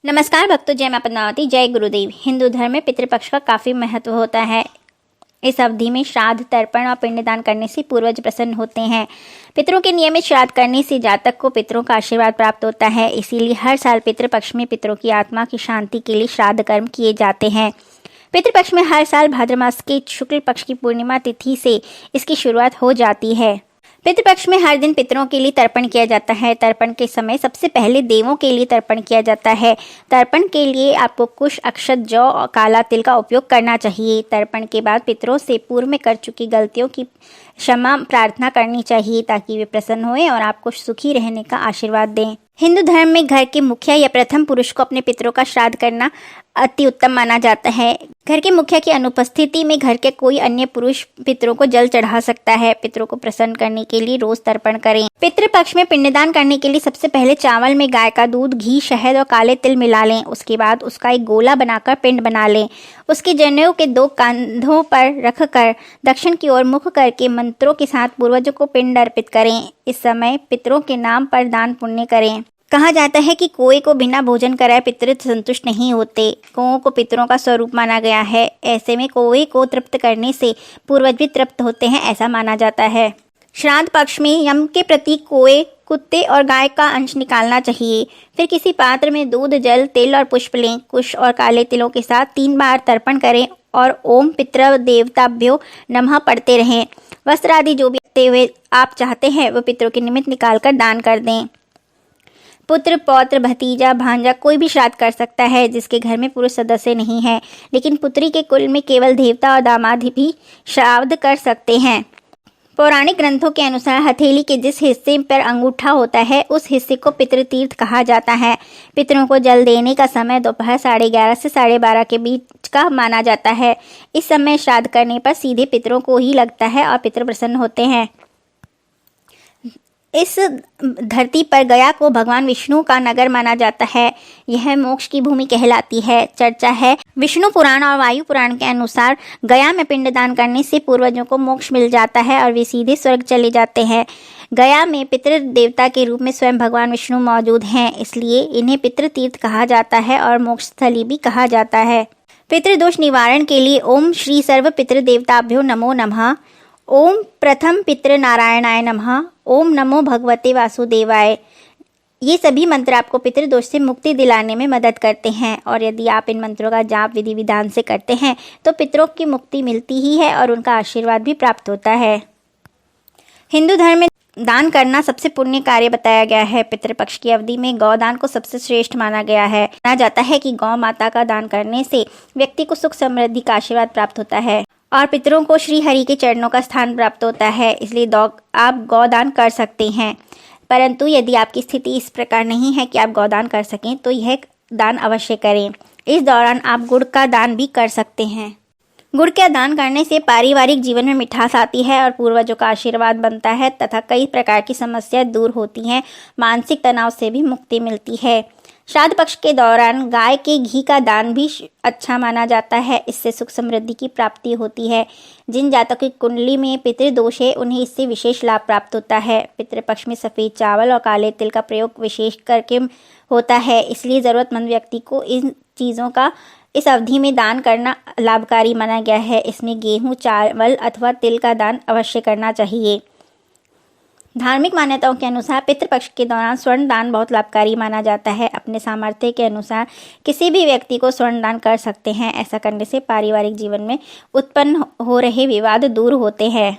नमस्कार भक्तों, जय मां पद्मावती, जय गुरुदेव। हिंदू धर्म में पितृपक्ष का काफ़ी महत्व होता है। इस अवधि में श्राद्ध, तर्पण और पिंडदान करने से पूर्वज प्रसन्न होते हैं। पितरों के नियमित श्राद्ध करने से जातक को पितरों का आशीर्वाद प्राप्त होता है। इसीलिए हर साल पितृपक्ष में पितरों की आत्मा की शांति के लिए श्राद्ध कर्म किए जाते हैं। पितृपक्ष में हर साल भाद्र मास के शुक्ल पक्ष की पूर्णिमा तिथि से इसकी शुरुआत हो जाती है। पितृपक्ष में हर दिन पितरों के लिए तर्पण किया जाता है। तर्पण के समय सबसे पहले देवों के लिए तर्पण किया जाता है। तर्पण के लिए आपको कुश, अक्षत, जौ और काला तिल का उपयोग करना चाहिए। तर्पण के बाद पितरों से पूर्व में कर चुकी गलतियों की क्षमा प्रार्थना करनी चाहिए ताकि वे प्रसन्न हों और आपको सुखी रहने का आशीर्वाद दें। हिंदू धर्म में घर के मुखिया या प्रथम पुरुष को अपने पितरों का श्राद्ध करना अति उत्तम माना जाता है। घर के मुखिया की अनुपस्थिति में घर के कोई अन्य पुरुष पितरों को जल चढ़ा सकता है। पितरों को प्रसन्न करने के लिए रोज तर्पण करें। पितृपक्ष में पिंडदान करने के लिए सबसे पहले चावल में गाय का दूध, घी, शहद और काले तिल मिला लें। उसके बाद उसका एक गोला बनाकर पिंड बना लें। उसके जनेऊ के दो कंधों पर रखकर दक्षिण की ओर मुख करके मंत्रों के साथ पूर्वजों को पिंड अर्पित करें। इस समय पितरों के नाम पर दान पुण्य करें। कहा जाता है कि कौए को बिना भोजन कराए पितृ संतुष्ट नहीं होते। कौओं को पितरों का स्वरूप माना गया है। ऐसे में कौए को तृप्त करने से पूर्वज भी तृप्त होते हैं, ऐसा माना जाता है। श्राद्ध पक्ष में यम के प्रति कौए, कुत्ते और गाय का अंश निकालना चाहिए। फिर किसी पात्र में दूध, जल, तिल और पुष्प लें। कुश और काले तिलों के साथ 3 बार तर्पण करें और ओम पितृ देवताभ्यो नमः पढ़ते रहें। वस्त्र आदि जो भी देते हुए आप चाहते हैं वो पितरों के निमित्त निकालकर दान कर दें। पुत्र, पौत्र, भतीजा, भांजा कोई भी श्राद्ध कर सकता है जिसके घर में पुरुष सदस्य नहीं है, लेकिन पुत्री के कुल में केवल देवता और दामाद भी श्राद्ध कर सकते हैं। पौराणिक ग्रंथों के अनुसार हथेली के जिस हिस्से पर अंगूठा होता है उस हिस्से को पितृतीर्थ कहा जाता है। पितरों को जल देने का समय दोपहर 11:30 से 12:30 के बीच का माना जाता है। इस समय श्राद्ध करने पर सीधे पितरों को ही लगता है और पितर प्रसन्न होते हैं। इस धरती पर गया को भगवान विष्णु का नगर माना जाता है। यह मोक्ष की भूमि कहलाती है। चर्चा है विष्णु पुराण और वायु पुराण के अनुसार गया में पिंडदान करने से पूर्वजों को मोक्ष मिल जाता है और वे सीधे स्वर्ग चले जाते हैं। गया में पितृ देवता के रूप में स्वयं भगवान विष्णु मौजूद हैं, इसलिए इन्हें पितृतीर्थ कहा जाता है और मोक्ष स्थली भी कहा जाता है। पितृदोष निवारण के लिए ओम श्री सर्व पितृ देवताभ्यो नमो नमः, ओम प्रथम पितृ नारायणाय नमः, ओम नमो भगवते वासुदेवाय। ये सभी मंत्र आपको पितृदोष से मुक्ति दिलाने में मदद करते हैं और यदि आप इन मंत्रों का जाप विधि विधान से करते हैं तो पितरों की मुक्ति मिलती ही है और उनका आशीर्वाद भी प्राप्त होता है। हिंदू धर्म में दान करना सबसे पुण्य कार्य बताया गया है। पितृपक्ष की अवधि में गौदान को सबसे श्रेष्ठ माना गया है। माना जाता है कि गौ माता का दान करने से व्यक्ति को सुख समृद्धि का आशीर्वाद प्राप्त होता है और पितरों को श्री हरि के चरणों का स्थान प्राप्त होता है। इसलिए आप गौदान कर सकते हैं, परंतु यदि आपकी स्थिति इस प्रकार नहीं है कि आप गौदान कर सकें तो यह दान अवश्य करें। इस दौरान आप गुड़ का दान भी कर सकते हैं। गुड़ का दान करने से पारिवारिक जीवन में मिठास आती है और पूर्वजों का आशीर्वाद बनता है तथा कई प्रकार की समस्याएं दूर होती हैं। मानसिक तनाव से भी मुक्ति मिलती है। श्राद्ध पक्ष के दौरान गाय के घी का दान भी अच्छा माना जाता है। इससे सुख समृद्धि की प्राप्ति होती है। जिन जातकों की कुंडली में पितृदोष है उन्हें इससे विशेष लाभ प्राप्त होता है। पितृपक्ष में सफ़ेद चावल और काले तिल का प्रयोग विशेष करके होता है, इसलिए ज़रूरतमंद व्यक्ति को इन चीज़ों का इस अवधि में दान करना लाभकारी माना गया है। इसमें गेहूँ, चावल अथवा तिल का दान अवश्य करना चाहिए। धार्मिक मान्यताओं के अनुसार पितृपक्ष के दौरान स्वर्ण दान बहुत लाभकारी माना जाता है। अपने सामर्थ्य के अनुसार किसी भी व्यक्ति को स्वर्ण दान कर सकते हैं। ऐसा करने से पारिवारिक जीवन में उत्पन्न हो रहे विवाद दूर होते हैं।